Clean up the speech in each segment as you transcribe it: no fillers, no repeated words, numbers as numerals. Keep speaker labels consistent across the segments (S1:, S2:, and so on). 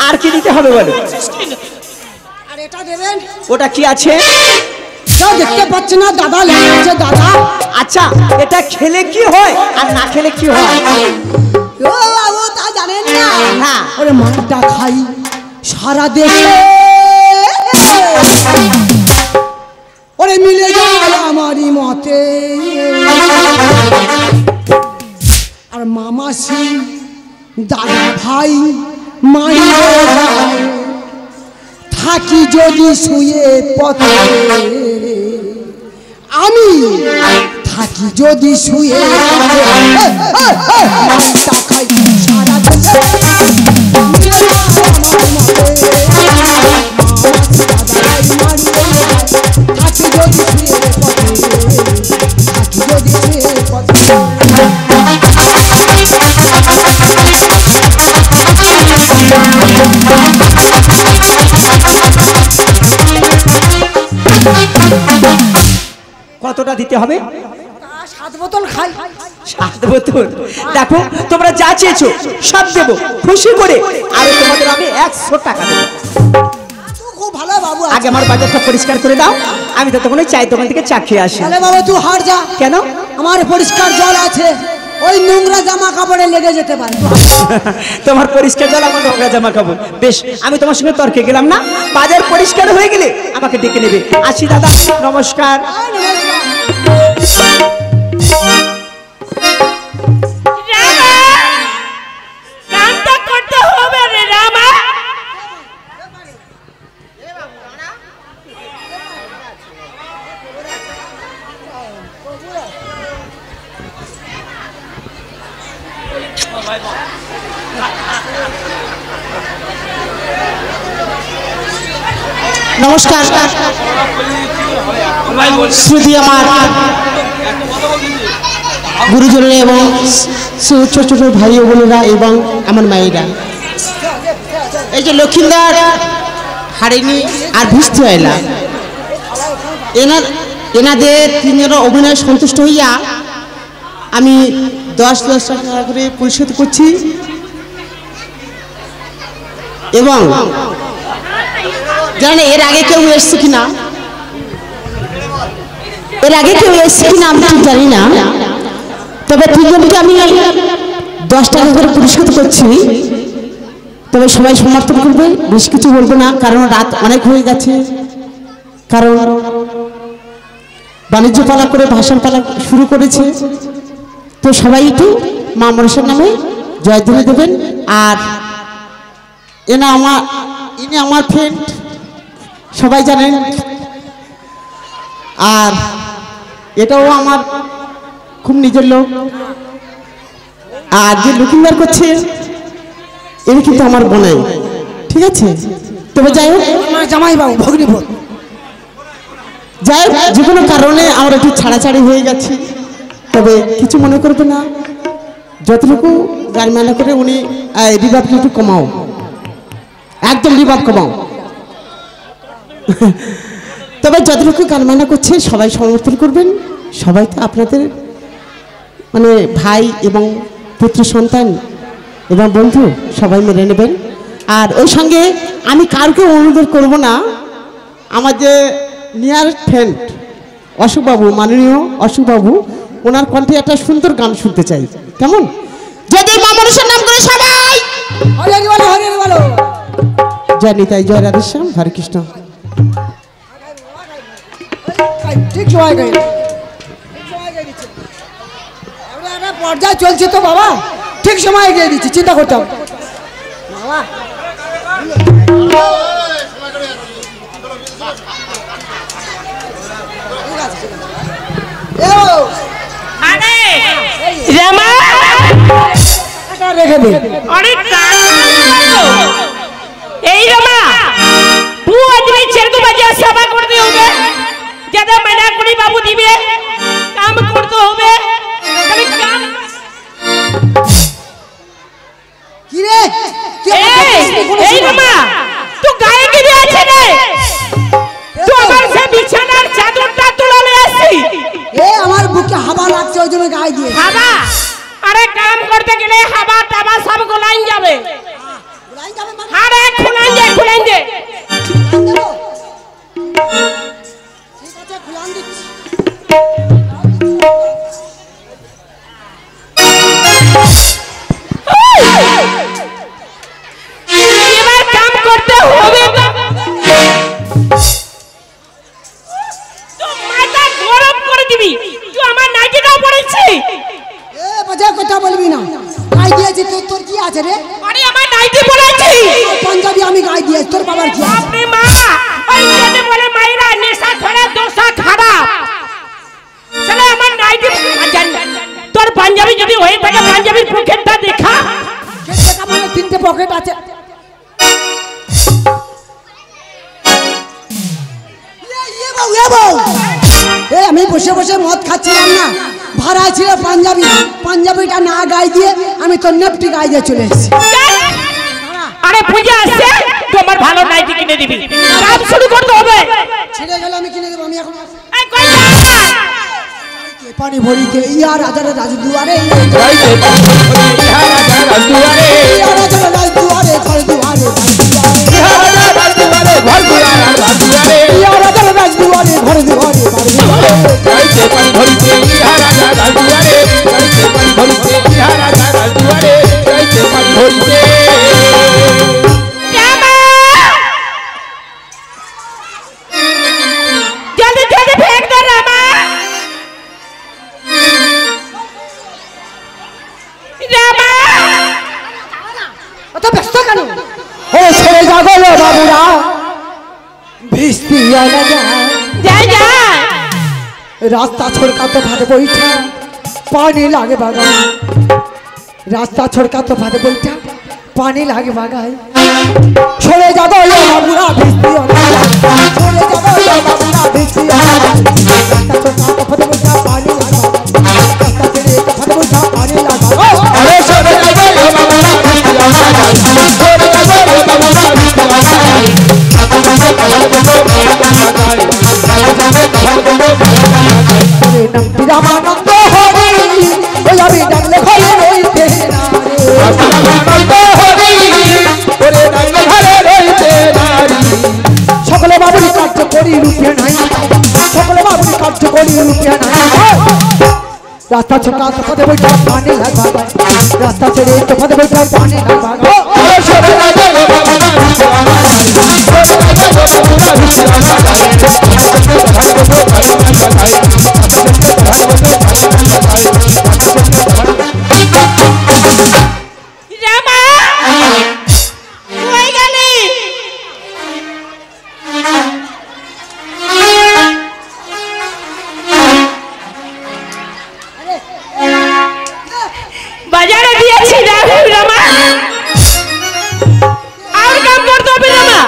S1: আর কি দিতে হবে বলো?
S2: আর এটা দেবেন।
S1: ওটা কি আছে?
S2: দেখতে পাচ্ছি না দাদা, লেখা আছে দাদা।
S1: আচ্ছা, এটা খেলে কি হয় আর না খেলে কি হয়?
S2: ও বাবু তা জানেন না?
S1: না।
S2: ওরে মালটা খাই সারা দেশে, ওরে মিলে যায় আমারই মতে। আর মামাসি দাদা ভাই মাইরে যায়, থাকি যদি শুয়ে পথে, আমি থাকি যদি শুয়ে মালটা খাই সারা দেশে, মিলে যায় আমার মতে। থাকি যদি শুয়ে পথে, থাকি যদি শুয়ে পথে।
S1: কতটা দিতে হবে?
S2: 7 বোতল খাই।
S1: 7 বোতল? দেখো তোমরা যা চেয়েছো সব দেবো খুশি করে, আর তোমাদের আমি 100 টাকা দেবো।
S2: খুব ভালো বাবু।
S1: আগে আমার বাজারটা পরিষ্কার করে দাও, আমি তো তখন ওই চায়ের দোকান থেকে চা খেয়ে আসি।
S2: তাহলে বাবা তুই হাট যা।
S1: কেন?
S2: আমার পরিষ্কার জল আছে, ওই নোংরা জামা কাপড়ে লেগে যেতে পারে।
S1: তোমার পরিষ্কার জল আমার নোংরা জামা কাপড়। বেশ, আমি তোমার সঙ্গে তর্কে গেলাম না, বাজার পরিষ্কার হয়ে গেলে আমাকে ডেকে নেবে। আসি দাদা, নমস্কার।
S3: নমস্কার শ্রুতি আমার গুরুজনেরা এবং ছোট ছোট ভাই ও বোনেরা এবং আমার মায়েরা, এই যে লক্ষিন্দার হারিনি আর ভিস্তি হইলা, এনাদের তিনজনের অভিনয় সন্তুষ্ট হইয়া আমি 10 টাকা করে পরিশোধ করছি। এবং জানেন এর আগে কেউ এসছে কিনা, আমি ঠিক জানি না, তবে তিনজনকে আমি 10 টাকা করে পরিশোধ করছি। তবে সবাই সমর্থন করবে, বেশ কিছু বলবো না, কারণ রাত অনেক হয়ে গেছে, কারণ বাণিজ্য পালা করে ভাষণ পালা শুরু করেছে। তো সবাই একটু মা মনসার নামে জয়ধ্বনি দেবেন। আর ইনি আমার ফ্রেন্ড, সবাই জানেন। আর এটাও আমার খুব নিজের লোক। আর যে লুকিংবার করছে এর কিন্তু আমার বোনাই, ঠিক আছে? তবে যাই হোক,
S2: আমার জামাই বাবু ভগ্নিপতি,
S3: যাই হোক, যে কোনো কারণে আমার একটু ছাড়াছাড়ি হয়ে গেছে, তবে কিছু মনে করবে না। যতটুকু গান মেলা করে উনি রিভাবটা একটু কমাও, একদম রিভাব কমাও। তবে যতটুকু গান মেলা করছে সবাই সমর্থন করবেন। সবাই তো আপনাদের মানে ভাই এবং পুত্র সন্তান এবং বন্ধু, সবাই মেনে নেবেন। আর ওই সঙ্গে আমি কাউকে অনুরোধ করব না, আমার যে নিয়ার ফ্রেন্ড অশোকবাবু, মাননীয় অশোকবাবু, ওনার কণ্ঠে একটা সুন্দর গান শুনতে চাই। কেমন? যদি মা মনসার নাম করে সবাই
S2: হরে বলো, হরে বলো।
S3: জয় নিতাই, জয় রাধেশ্যাম, হরে কৃষ্ণ।
S2: ঠিক সময় গেছে, পর্যায়ে চলছে তো বাবা, ঠিক সময় গিয়ে দিচ্ছি, চিন্তা করতে হবে বাবা। রেখে দে
S4: এই রমা, তুই আজকে ছেড়ে বাজে সেবা করতে হবে, যাতে মেনা করি বাবু দিবে কাম করতে হবে।
S2: কি রে
S4: এই রমা, তুই গায়ে কি দিয়েছে রে? তুই আমার সে বিছানার চাদরটা তুলে নিয়ে আসি।
S2: আমার বুকে হাওয়া লাগছে, ওই জন্য গায়ে দিয়ে।
S4: হাওয়া? আরে কাম করতে গেলে হাওয়া টাবা সব গোলাইন যাবে। আরে খুলেন দে খুলেন দে
S2: ঠিক আছে খুলান দিচ্ছি
S4: এবার কাম করতে হবে তো মাথা গরম করে দিবি তুই আমার নাইটিটাও পরেছি
S2: এ বাজে কথা বলবি না গাই দিয়েছি তোর কি আছে রে
S4: আরে আমার নাইটি পরেছি
S2: পাঞ্জাবি আমি গাই দিয়েছি তোর বাবার কি আছে
S4: আপনি মা ওই জন্য বলে মাইরা নেশা ধরে দোষা খারাপ চলে আমার নাইটি তোর পাঞ্জাবি যদি হয়ে থাকে পাঞ্জাবির পকেটটা দেখা
S2: দেখা মানে তিনটে পকেট আছে আমি বসে বসে মদ খাচ্ছিলাম না ভাড়া ছিল পাঞ্জাবি পাঞ্জাবিটা না গাই দিয়ে আমি তোর নেপটি গাই দিয়ে চলে এসেছি
S4: আরে পূজা আসছে তোমার ভালো নাইটি কিনে দিবি কাজ শুরু করতে হবে
S2: ছেড়ে গেলে আমি কিনে দেবো আমি এখন
S4: এই কই যা
S2: পানি ভরিতে ইয়া রাজার রাজদুয়ারে
S5: যাইতে পানি ভরিতে ইহা রাজার রাজদুয়ারে
S2: ইয়া রাজার রাজদুয়ারে ঘর দুয়ারে
S5: ইহা রাজার রাজদুয়ারে ঘর দুয়ারে রাজদুয়ারে
S2: ইয়া রাজার রাজদুয়ারে ঘর দুয়ারে
S5: যাইতে পানি ভরিতে ইহা রাজার রাজদুয়ারে যাইতে পানি ভরিতে ইহা রাজার রাজদুয়ারে যাইতে পানি ভরিতে
S4: जल्दी जल्दी फेंक दे रामा रामा
S2: অত ব্যস্ত কেন ও ছেড়ে যাবো বাবুরা ভিস্তি আনা যায়
S4: जा जा
S2: रास्ता छोड़का तो भाग बैठा पानी लागे बागाई रास्ता छोड़का तो भाग बैठा पानी लागे बागाई छोड़े जाबो ये बाबूरा भिस्ती छोड़े जाबो ये बाबूरा भिस्ती रास्ता छोड़का तो भाग बैठा पानी लागे रास्ता छोड़े तो भाग बैठा पानी लागे
S5: अरे छोड़े जाबो रे बाबूरा भिस्तिया छोड़े जाबो रे बाबूरा भिस्तिया
S2: अरे नंदी रामानंद हरि ओ अभी डगले भले रोइते ना रे সকলে বাবুরি কার্য করি রূপে নাই সকলে বাবুরি কার্য করি রূপে নাই রাস্তা ছোকা তো পদে বইটা পানি লাগা রাস্তা ছেড়ে তো পদে বইটা পানি লাগা
S4: रामा কই গেলি বাজারে দিয়েছি রামা আর কাম করতে হবে রামা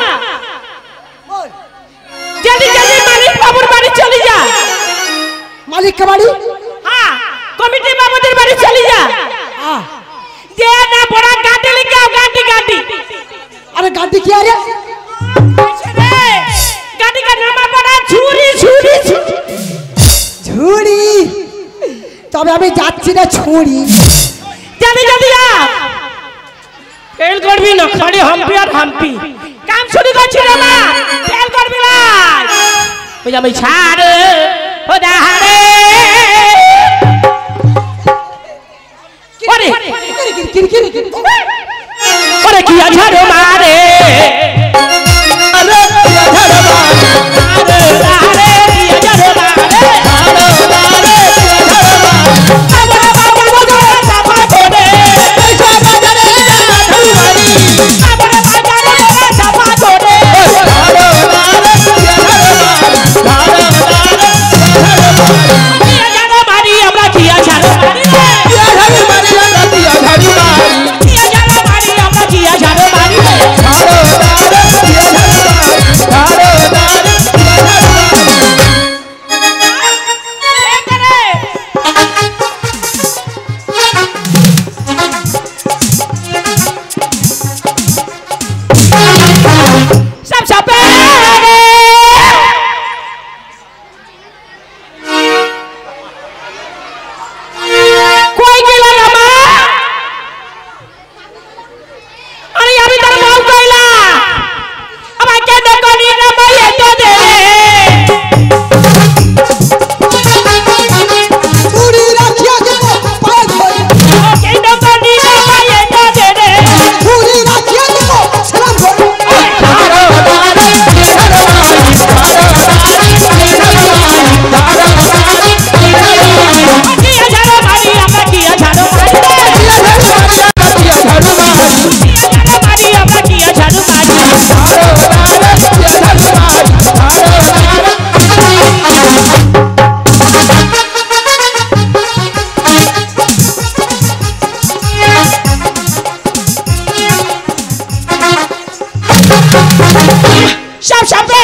S4: জলদি জলদি মালিক বাবুর বাড়ি চলে যা
S2: মালিক কে বাড়ি
S4: হ্যাঁ কমিটি বাবুদের বাড়ি চলে যা যে না বড় গাড়ি লিখে গাড়ি গাড়ি
S2: আরে গাড়ি কি আরে
S4: गाड़ी का नाम बड़ा झूरी झूरी
S2: ঝুড়ি তবে আমি যাচ্ছি না ছুরি
S4: जल्दी जल्दी आ फेल कर भी ना साड़ी हम्पी और हम्पी काम शुरू कर छिरे ना फेल कर भी ना मुझे मैं छाड़ हो दाहरे अरे अरे किया झाड़ो मारे अरे किया झाड़ो मारे अरे किया झाड़ो मारे সব সাপে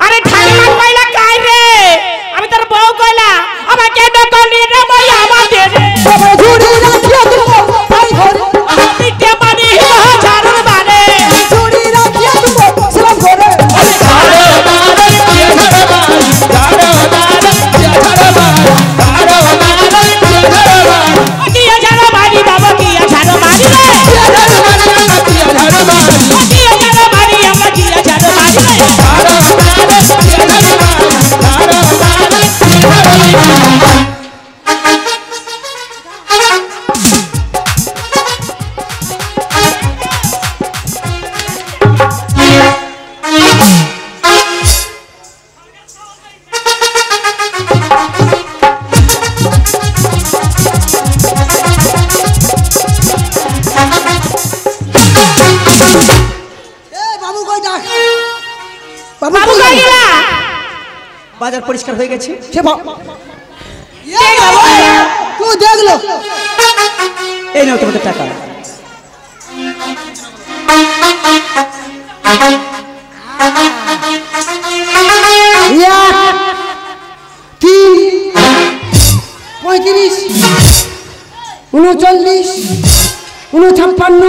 S4: আরে ঠাকুর কইলা কাই রে আমি তোর বউ কইলা আমাকে ডকলি রে মই আমাদের
S2: বাবা ঝুড়ি রাখিয়া দিব ভাই ঘরে
S4: আমি কে মানি হাজার মানে
S2: ঝুড়ি রাখিয়া দিব সালাম করে
S4: কি হাজার মানি বাবা কি হাজার মানি রে কি হাজার মানি আমরা কি হাজার মানি রে
S2: বাবু কই ডাক
S4: বাবু কই গেলা
S1: বাজার পরিষ্কার হয়ে গেছে।
S2: সে বাবু তুই দেখলো
S1: এই নাও তোমাদের টাকা।
S2: এক, তিন, 35, 39, 59, 54,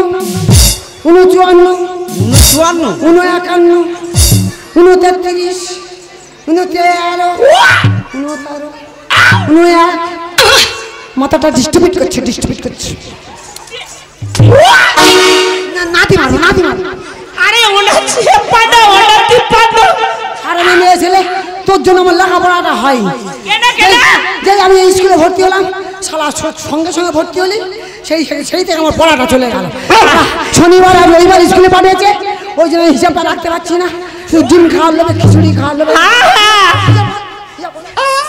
S2: 51, 39, 13, মাথাটা ডিস্ট্রিবিউট করছে নাতি মারো
S4: আরে ওটা চিপানো ওটা চিপানো
S2: আর আমি মেয়ে ছেলে তোর জন্য আমার লেখাপড়াটা হয়
S4: কেন
S2: যে আমি এই স্কুলে ভর্তি হলাম শালা সঙ্গে ভর্তি হলি সেই থেকে আমার পড়াটা চলে গেল। শনিবার আর রবিবার স্কুলে পাঠিয়েছে ওই জন্য হিসাবটা রাখতে পারছি না, শুধু ডিম খাওয়ার লোভে খিচুড়ি খাওয়ার লোভে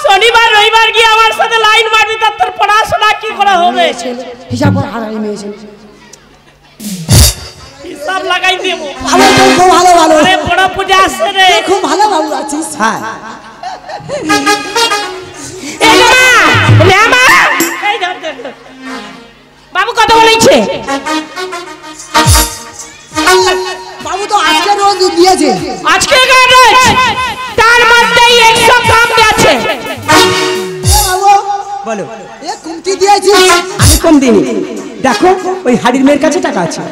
S4: শনিবার রবিবার গিয়ে আমার সাথে লাইন মারবি তার তোর পড়াশোনা কি করা হবে
S2: হিসাব করে হারাই মেয়ে ছেলে
S4: হিসাব লাগাই দেব
S2: আমার তো খুব ভালো
S4: আরে বড় পূজা আসছে রে
S2: খুব ভালো বাবু আছিস।
S1: হ্যাঁ
S4: এই রামা এই ধর বাবু কত বলেছে
S2: বাবু তো আজকে রোজ দিয়েছে
S4: আজকে গান তার মধ্যে 100 দাম আছে
S2: বাবু
S1: বলো।
S2: এ কুমতি দিয়েছি
S1: আমি কম দিইনি, দেখো ওই হাড়ির মেয়ের কাছে টাকা আছে।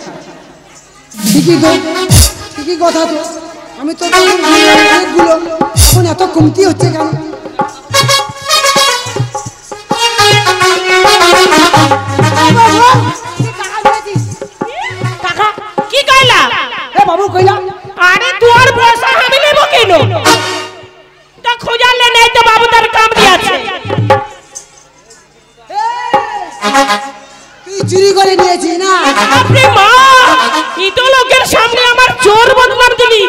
S2: ঠিকই কথা তো আমি তো অনেকগুলো এখন এত কমতি হচ্ছে কেন?
S4: টাকা কি কইলা
S2: এ বাবু কইলা
S4: আরে তোর পয়সা আমি নেব কেন তো খোঁজালে নেই তো বাবু তার কাম দিয়েছে
S2: তুই চুরি করে নিয়েছিস না?
S4: আপনি মা এই তো লোকের সামনে আমার চোর বদনাম দিলি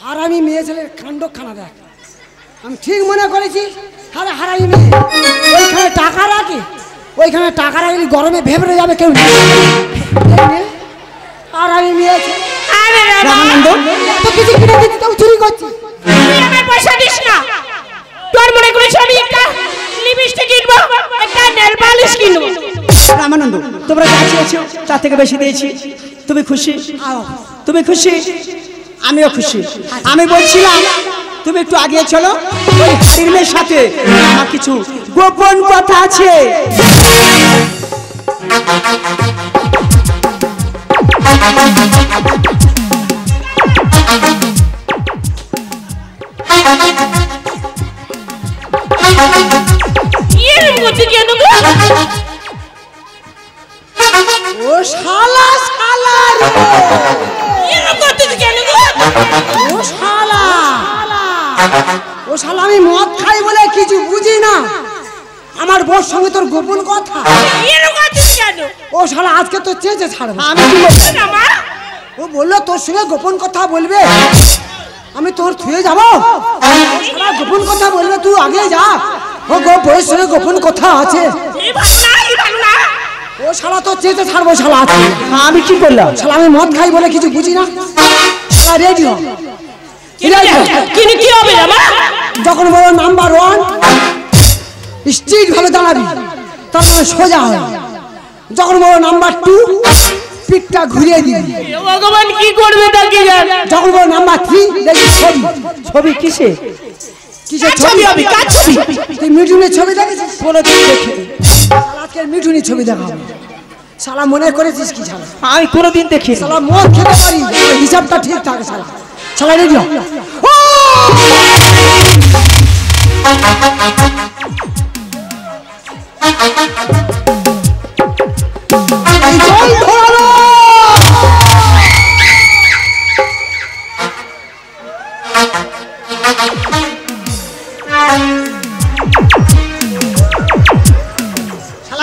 S2: হারামি মেয়ে ছেলের কাণ্ড খানা দেখ, আমি ঠিক মনে করেছি হারামি মেয়ে ওইখানে টাকা রাখি, ওইখানে টাকা রাখলে গরমে ভেবরে যাবে কেউ নেই। আর আমি মেয়ে ছেলে
S4: আরে
S1: রামানন্দ
S2: এত কিছু কিনে দিচ্ছি তাও চুরি করছি।
S4: তুই আমার পয়সা দিস না তোর মনে করিস আমি একটা লিপস্টিক কিনবো একটা নেল পালিশ কিনবো
S1: রামানন্দ তোমরা যা চেয়েছো তার থেকে বেশি দিয়েছি, তুমি খুশি? তুমি খুশি? আমিও খুশি। আমি বলছিলাম তুমি একটু আগিয়ে চলো, ওই হাড়ির মেয়ের সাথে আমার কিছু গোপন কথা আছে।
S4: এরকম করছিস কেন গো?
S2: ও শালা শালা রে,
S4: এরকম করছিস কেন গো?
S2: ও শালা ও শালা আমি মদ খাই বলে কিছু বুঝি না, আমার বউর সঙ্গে তোর গোপন কথা।
S4: এরকম করছিস কেন?
S2: ও শালা আজকে তো চেঁচে ছাড়বো।
S1: আমি কি বলবো?
S4: না মা
S2: ও বললো তোর সঙ্গে গোপন কথা বলবে, আমি তোর তোর থুয়ে যাবো? শালা গোপন কথা বলবে, তুই আগে যা। ও গো বয়স সঙ্গে গোপন কথা আছে। ও শালা তোর চেতে ছাড়বো শালা আছে।
S1: আমি কি করলাম?
S2: শালা আমি মদ খাই বলে কিছু বুঝি না। শালা রেডি হ।
S4: কি হবে জামা?
S2: যখন বলো নাম্বার 1 স্ট্রিট ভাবে দাঁড়াবি, তার মানে সোজা হয়। যখন বলো নাম্বার 2 পিঠটা ঘুরিয়ে দিবি।
S4: ভগবান কি করবে তা কি জানে।
S2: যখন বলো নাম্বার 3 দেখবি ছবি।
S1: ছবি কিসে?
S2: কিসের
S4: ছবি হবে? কার ছবি?
S2: তুই মিঠুনের ছবি দেখেছিস?
S1: কোনোদিন দেখিনি।
S2: আজকে মিঠুনির ছবি দেখাবো। শালা মনে করেছিস কি শালা?
S1: আমি কোনোদিন দেখিনি।
S2: শালা মদ খেতে পারি, হিসাবটা ঠিক থাকে শালা। শালা রেডি হ।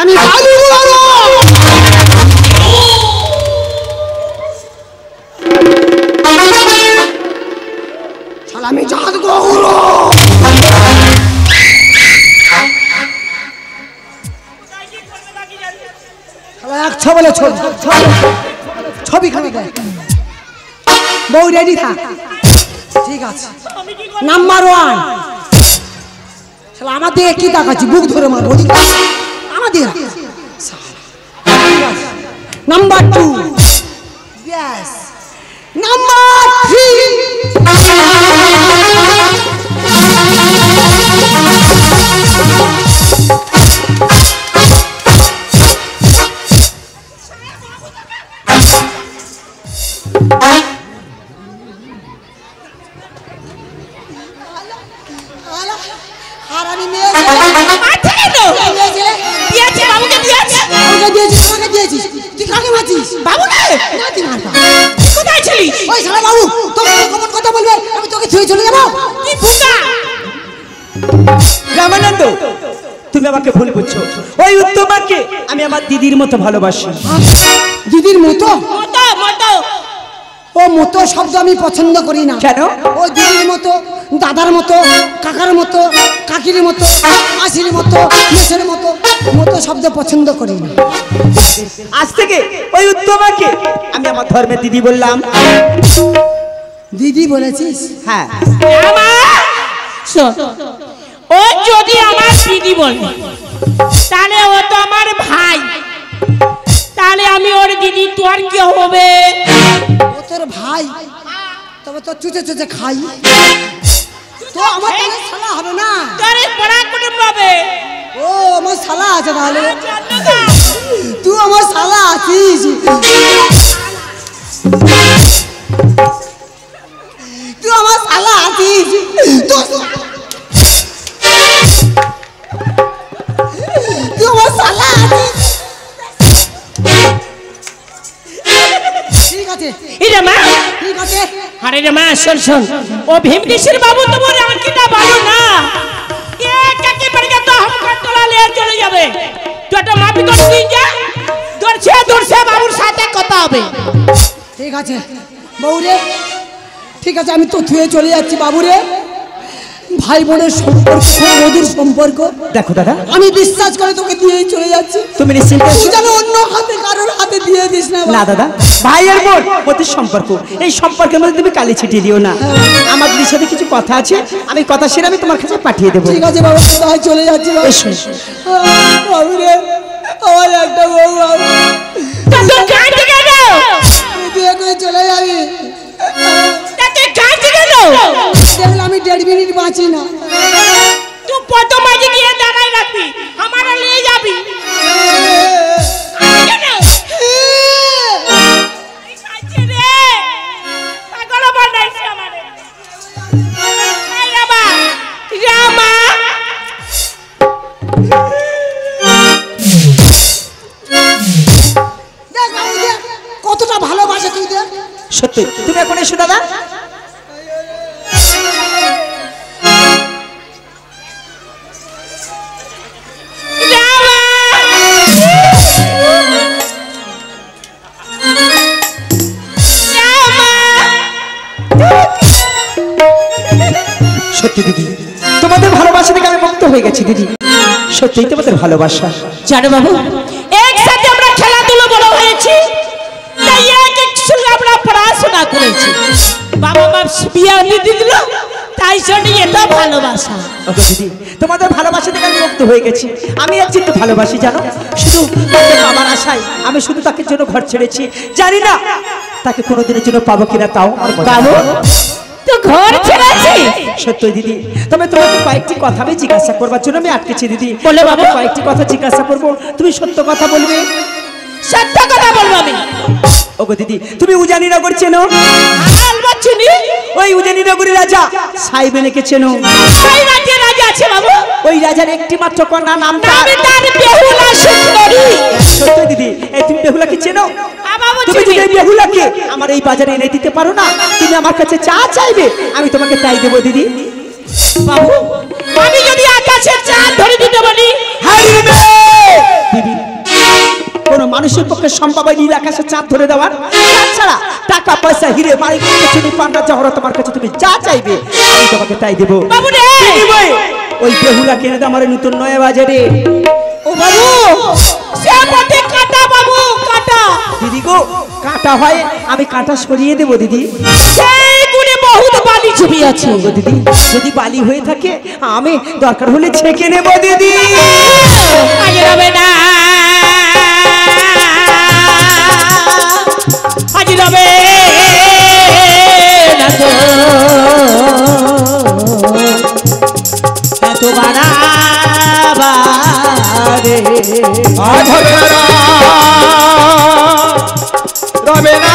S2: আমি বালু উড়াবো। শালা আমি জাত গরু। শালা এক ছবলে ছবি ছবি খানে দেয়। বউ রেডি থাক। ঠিক আছে। নাম্বার 1 শালা আমার দিকে কি তাকাচ্ছি? বুক ধরে মারবো। আমার দিকে নাম্বার 2 yes নাম্বার 3 হারানি মেয়ে
S4: আচ্ছা কেন? দিয়েছি বাবুকে দিয়েছি।
S2: আমাকে দিয়েছিস। তুই কাকে মারছিস?
S4: বাবুকে?
S2: না তুই মারবা।
S4: কোথায় ছিলিস?
S2: ওই শালা বাবু তোকে কেমন কথা বলবে? আমি তোকে ছুঁয়ে চলে যাবো।
S4: কি ফুকা?
S1: রামানন্দ, তুমি আমাকে ভুল বুঝছো। ওই উত্তমাকে আমি আমার দিদির মতো ভালোবাসি।
S2: দিদির মতো?
S4: মতো মতো।
S2: ও মতো শব্দ আমি পছন্দ করি না।
S1: কেন?
S2: ও দিদির মতো, দাদার মতো, কাকার মতো, কাকির মতো, মাসির মতো, মেসের মতো, মতো শব্দ পছন্দ করি না।
S1: আজ থেকে ওই উত্তমাকে আমি আমার ধর্মের দিদি বললাম।
S2: দিদি বলেছিস?
S1: হ্যাঁ।
S4: শোন, ও যদি আমার দিদি বলে তাহলে ও তো আমার ভাই, তাহলে আমি ওর দিদি, তোর কি হবে?
S2: ও তোর ভাই, তবে তো চুচে চুচে খাই। তো আমার তাহলে শালা হবে না?
S4: তোর পড়া কুটুম হবে।
S2: ও আমার শালা আছে তাহলে। তুই আমার শালা আছিস। তুই আমার শালা আছিস। তুই আমার শালা আছিস। ঠিক আছে
S4: ইরে মা,
S2: ঠিক আছে।
S4: আরে রে মা, শোন শোন, ও ভীমকেশের বাবু তোমার আঁকিটা ভালো না। কে কাকে পড়ে তো हमका তোলা নিয়ে চলে যাবে। তুই একটা মাপি করে দিন যা। দূরছে বাবুর সাথে কথা হবে।
S2: ঠিক আছে বউরে, ঠিক আছে আমি তো থুয়ে চলে যাচ্ছি বাবুরে। ভাই বোনের সম্পর্ক খুব মধুর সম্পর্ক।
S1: দেখো দাদা,
S2: আমি বিশ্বাস করে তোকে দিয়েই চলে যাচ্ছি।
S1: তুমি নিশ্চিন্তে
S2: তুই যেন অন্য হাতে কারোর হাতে দিয়ে দিস না।
S1: না দাদা, ভাইয়ের বোন মধ্যে সম্পর্ক, এই সম্পর্কের মধ্যে তুমি কালি ছিটিয়ে দিও না। আমার দিদির সাথে কিছু কথা আছে, আমি কথা সেরে আমি তোমার কাছে পাঠিয়ে দেবো।
S2: ঠিক আছে বাবা, তাই চলে যাচ্ছি বাবা।
S1: এসো।
S2: বাবুরে, আমার একটা বউ বাবু,
S4: তুই কাঁদতে কেন?
S2: তুই বিয়ে করে চলে যাবি।
S4: তুই কাঁদতে কেন?
S2: দেখলে আমি 1.5 মিনিট বাঁচি না।
S4: তুই কত মাঝে গিয়ে দাঁড়াই রাখবি, আমারা নিয়ে যাবি। কাঁদতে কেন? এই কাঁদছে রে, পাগল বানাইছে আমারে। এই রামা, রামা।
S2: দেখ বাবু, দেখ কতটা ভালোবাসে তুই দেখ।
S1: সত্যি তুমি এখন এসো দাদা। সত্যি দিদি, তোমাদের ভালোবাসা থেকে আমি মুক্ত হয়ে গেছি দিদি। সত্যিই তোমাদের ভালোবাসা।
S4: জানো বাবু, একসাথে আমরা খেলাধুলো বড় হয়েছি, তাই এক সঙ্গে আমরা পড়াশোনা করেছি। বাবা মা বিয়ে দিয়ে দিল, তাই জন্য এটা ভালোবাসা।
S1: ওকে দিদি, তোমাদের ভালোবাসা থেকে আমি মুক্ত হয়ে গেছি। আমি এক চিত্ত ভালোবাসি জানো, শুধু তাকে বাবার আশায় আমি শুধু তাকে জন্য ঘর ছেড়েছি। জানি না তাকে কোনোদিনের জন্য পাবো কিনা, তাও আমার
S4: বাবু তো ঘর ছেড়েছি।
S1: সত্যি দিদি, তবে তোমাকে কয়েকটি কথা আমি জিজ্ঞাসা করবার জন্য আমি আটকেছি দিদি।
S4: বলে বাবু।
S1: কয়েকটি কথা জিজ্ঞাসা করবো, তুমি সত্য কথা বলবে।
S4: সত্য কথা বলবো আমি।
S1: ওগো দিদি, তুমি উজানিনগর চেনো?
S4: আলবা চিনি।
S1: ওই উজানিনগরের রাজা সাইবেনকে চেনো?
S4: সেই রাজ্যে রাজা আছে বাবু।
S1: ওই রাজার একটি মাত্র কন্যা, নামটা
S4: আমি তার বেহুলা সুন্দরী।
S1: সত্যি দিদি, এই তুমি বেহুলাকে চেনো?
S4: বাবু
S1: তুমি
S4: চিনি।
S1: যদি এই বেহুলাকে আমার এই বাজারে এনে দিতে পারো না, তুমি আমার কাছে চা চাইবে, আমি তোমাকে তাই দেবো দিদি।
S4: বাবু, আমি যদি আকাশের চাঁদ ধরে দিতে বলি?
S1: দিদি, কোন মানুষের পক্ষে সম্ভব হয় নীল আকাশের চাঁদ ধরে দেওয়ার? তাছাড়া টাকা পয়সা হিরে বাড়ি চুনি পান্ডা জহরত তোমার কাছে তুমি যা চাইবে আমি তোমাকে তাই দেবো।
S4: বাবু রে,
S1: ওই বেহুলা কিনে দাও আমার নতুন নয়া বাজারে।
S4: ও বাবু, সে পথে কাটা বাবু, কাটা।
S1: দিদি গো, কাঁটা হয় আমি কাঁটা সরিয়ে দেবো দিদি।
S4: সেই গুণে বহুত বালি ছবি আছে।
S1: ও দিদি, যদি বালি হয়ে থাকে আমি দরকার হলে ছেঁকে নেবো দিদি।
S4: আজ রবে না, আজ রবে না তো এত বাড়াবারে।
S5: আজ হবে না, রবে না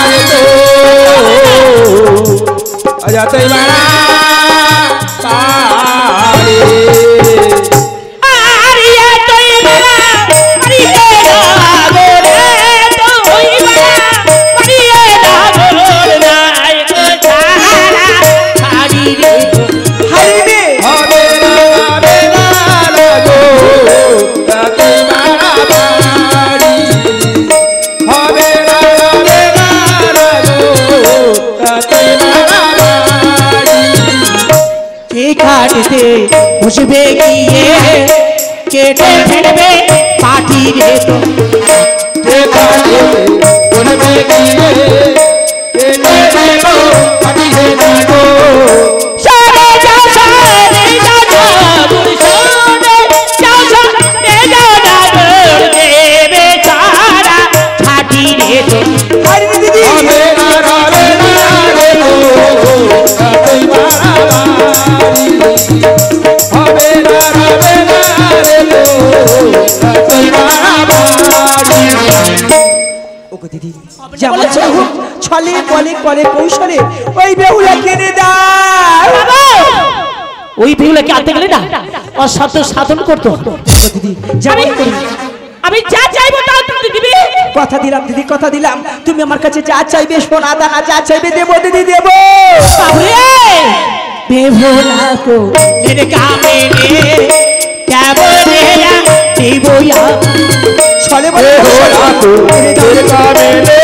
S5: রে তো, আজ এতই বাড়া পারে।
S4: আরিয়া তুই বাড়া, আরিয়া লাগরে তো হই বাড়া, আরিয়া লাগরে নাই তো ছাড়া ছাড়ি রে।
S1: হারিবে
S5: হবে না, রবে না লাগো, এতই বাড়া পারি। হবে না, রবে না লাগো, এতই বাড়া পারি।
S4: কে কাটতে বসবে গিয়ে, কেটে ফেলবে পাটি রে তো।
S5: কে কাটে বলবে গিয়ে, কেটে দেব পাটি রে দাগো।
S4: সারে যা সারে যা যা মুর্শিদে যা সারে যা যা দেবে ছাড়া ছাটি রে তো।
S1: হারিবে দিদি।
S5: হবে না, রবে না রে তো, এতই বাড়া পারি। হবে না, রবে না রে তো, এতই বাড়া পারি।
S1: ওগো দিদি, যেমন হোক ছলে বলে কলে কৌশলে ওই বেহুলা কিনে দাও।
S4: ওই বিহুলাকে আনতে গেলে না অসাধ্য সাধন করতে হতো।
S1: ওগো দিদি, যেমন করি
S4: আমি যা চাইবো তা তুমি দিবি।
S1: কথা দিলাম দিদি, কথা দিলাম, তুমি আমার কাছে যা চাইবে সোনা দানা যা চাইবে দেবো দিদি, দেবো।
S4: বাবুরে বেহুলা কো মেরে কামে রে কেবলে দেবয়া।
S1: ছলে বলে
S5: বেহুলা কো মেরে কামে রে,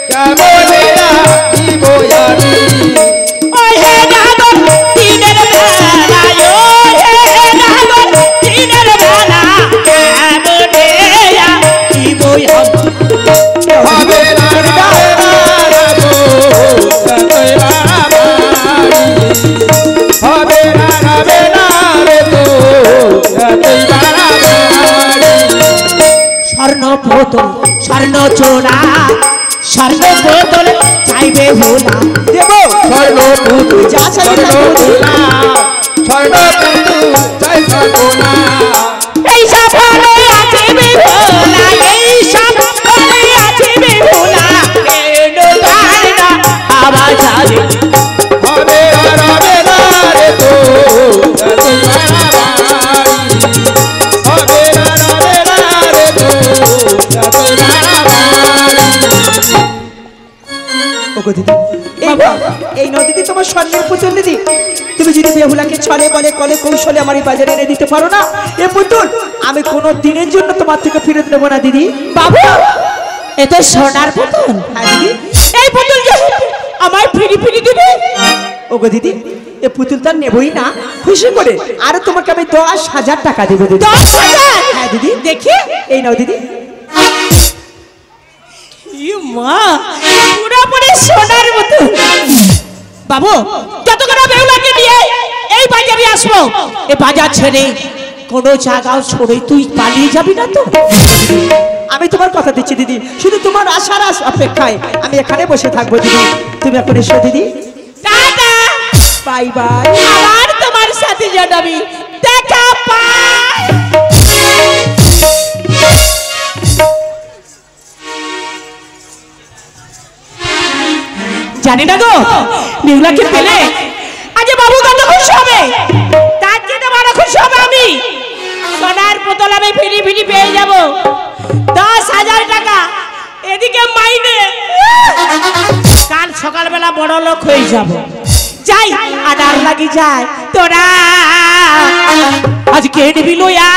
S5: কেবলে দিব আমি।
S4: ওই হে নাগর দিনের বেলা, ওই হে নাগর দিনের বেলা কেবলে দেবয়া।
S5: হবে না, রবে না লাগো, এতই বাড়া পারি। হবে না, রবে না রে তো, এতই বাড়া পারি।
S4: স্বর্ণ বোতল স্বর্ণ চোরা, স্বর্ণ বোতল চাইবে ভোলা।
S1: দেবো।
S5: স্বর্ণ পুতু
S1: যা চাইবে
S5: স্বর্ণ
S1: তা দেবো।
S5: সোনা, স্বর্ণ পুতু চাই সোনা।
S4: এই সাফারে আছে বিভোলা, এই সাফারে আছে বিভোলা, এনো তারা আওয়াজ আছে।
S5: হবে আর হবে না রে তো, এতই বাড়া পারি। হবে আর হবে না রে তো, এতই বাড়া পারি।
S1: ওগো দিদি, এই নদীতে তোমার স্বর্ণের পুতুল দিদি, তুমি যদি বেহুলাকে ছলে বলে কলে কৌশলে আমার এই বাজারে এনে দিতে পারো না, এ পুতুল আমি কোনো দিনের জন্য তোমার থেকে ফিরত নেবো না দিদি।
S4: বাবু এ তো সোনার পুতুল।
S1: হ্যাঁ দিদি।
S4: এই পুতুল যে আমায় ফিরি ফিরি দিবি।
S1: ওগো দিদি এ পুতুল তো আর নেবই না, খুশি করে আর তোমাকে আমি 10,000 টাকা দেবো দিদি।
S4: 10,000?
S1: হ্যাঁ দিদি,
S4: দেখি
S1: এই নাও দিদি।
S4: মা পুরোপুরি সোনার মতো। বাবু যতক্ষণ বেহুলাকে নিয়ে এই বাজারে আসবো, এই বাজার ছেড়ে কোনো জায়গাও সরে তুই পালিয়ে যাবি না তো?
S1: আমি তোমার কথা দিচ্ছি দিদি, শুধু তোমার আশার অপেক্ষায় আমি এখানে বসে থাকবো দিদি। তুমি এখন এসো দিদি।
S4: Tata,
S1: bye bye.
S4: আবার তোমার সাথে জানাবি, দেখা পাই। জানি না গো বেহুলাকে পেলে আজ বাবু কত খুশি হবে, তার জন্য বড় খুশি হবে আমি। সোনার বোতল আমি ফিরি ফিরি পেয়ে যাবো, 10,000 টাকা এদিকে মাইনে, কাল সকালবেলা বড় লোক হয়ে যাব। যাই আনার লাগি যায় তোরা আজকে নিবি লইয়া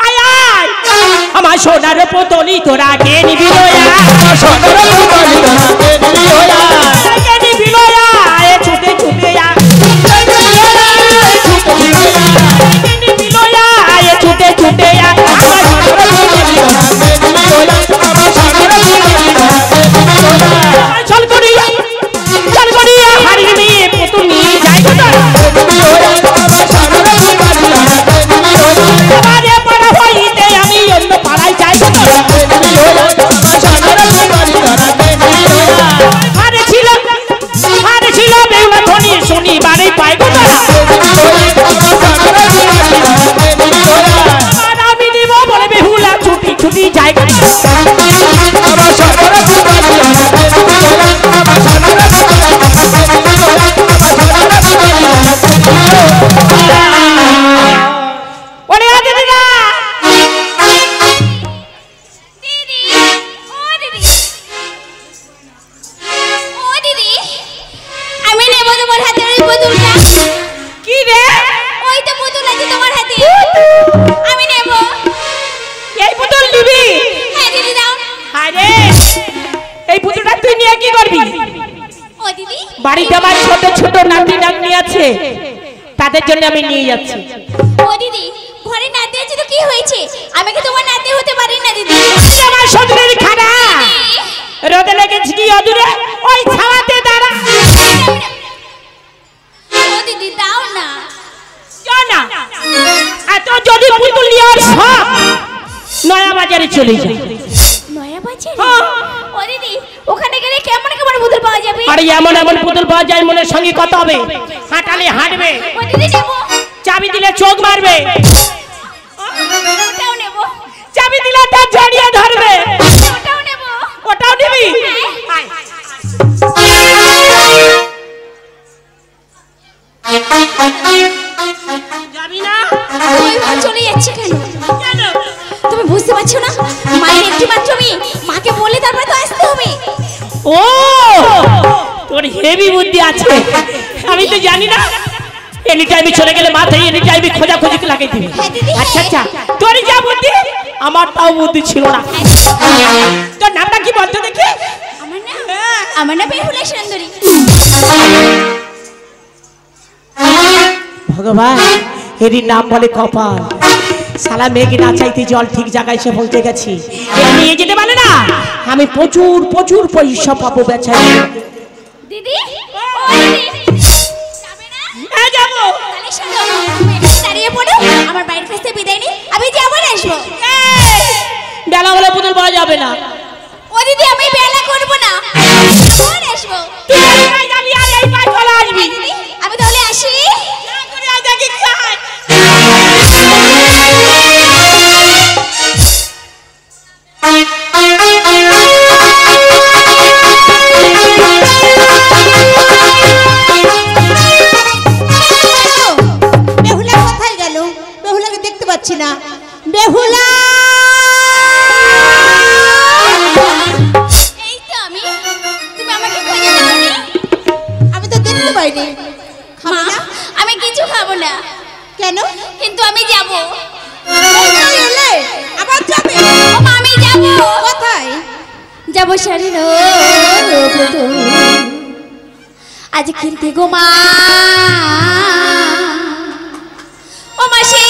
S4: আয় আয় আমার সোনার বোতলি তোরা কে নিবি লইয়া, কে নিবি লইয়া এ ছুটে ছুটে যা, কে নিবি লইয়া এ ছুটে ছুটে যা, চল করিয়া হারিয়ে মেয়ে পুতুল নিয়ে যাই পাড়া হইতে আমি অন্য পাড়ায় যাই হারে ছিল বেহুলা ধনী শনিবারে পাই আমি দিব বলে বেহুলা ছুটি ছুটি যাই বাড়িতে আমার ছোট ছোট নাতি নাতনি আছে, তাদের জন্য আমি নিয়ে যাচ্ছি।
S6: ও দিদি ঘরে নাতি আছে তো কি হয়েছে, আমি কি তোমার নাতি হতে পারি না দিদি?
S4: আমার শরীরের খানা রোদে লেগেছি কি অদূরে ওই ছাওয়াতে দাঁড়া।
S6: ও দিদি দাও না,
S4: না এত যদি পুতুল নিয়ে সব নয়া বাজারে চলে যায়।
S6: নয়া বাজারে? ও দিদি ওখানে গেলে কেমন কেমন পুতুল পাওয়া যাবে?
S4: আরে এমন এমন পুতুল পাওয়া যায় মনের সঙ্গে কথা হবে, হাঁটালে হাঁটবে,
S6: ও দিদি নেব,
S4: চাবি দিলে চোখ মারবে,
S6: ওটাও নেব,
S4: চাবি দিলে তার জড়িয়ে ধরবে,
S6: ওটাও নেব।
S4: ওটাও নিবি? যাবি না?
S6: ওইভাবে চলে যাচ্ছে কেন?
S4: কেন?
S6: তুমি বুঝতে পারছো না মায়ের একটি মাত্র মেয়ে, মাকে বলে তারপরে তো আসতে হবে।
S4: ও তোর হেভি বুদ্ধি আছে, আমি তো জানি না। এনি টাইমে চলে গেলে মাথায় এনি টাইমে খোঁজাখুঁজি লাগাই দিবি।
S6: হ্যাঁ দিদি,
S4: আচ্ছা আচ্ছা তোর যা বুদ্ধি আমার তাও বুদ্ধি ছিল না। তোর নামটা কি বলতো দেখি?
S6: আমার নাম বেহুলা সুন্দরী।
S4: ভগবান এরই নাম বলে কপাল, সালা মেঘে না চাইতে জল ঠিক জায়গায় সে পৌঁছে গেছি। এ নিয়ে যেতে পারে না, আমি প্রচুর প্রচুর পয়সা পাবো বেচাই।
S6: দিদি ও দিদি যাবে না?
S4: হ্যাঁ যাবো।
S6: তাহলে শোনো তুমি এখানে দাঁড়িয়ে পড়ো, আমার বাড়ির কাছে বিদায় নিই, আমি যাবো না আসবো।
S4: বেলা বলে পুতুল পাওয়া যাবে না।
S6: ও দিদি আমি বেলা করবো না, পরে আসবো।
S4: তুই এই পায়ে যাবি আর এই পায়ে চলে আসবি।
S6: দিদি আমি তাহলে আসি।
S4: যা করে আজ আগে খাই।
S3: বেহুলা কোথায় গেল? বেহুলাকে দেখতে পাচ্ছি না। বেহুলা
S6: এই তো আমি, তুমি আমাকে খুঁজে পাওনি?
S3: আমি তো দেখতে পাইনি।
S6: মা আমি কিছু খাবো না।
S3: কেন?
S6: কিন্তু আমি যাবো।
S3: এলে আবার যাবে?
S6: ও মা আমি যাবো।
S3: কোথায়
S6: যাবো শাড়ির আজ কিনতে গো মা ও মাসি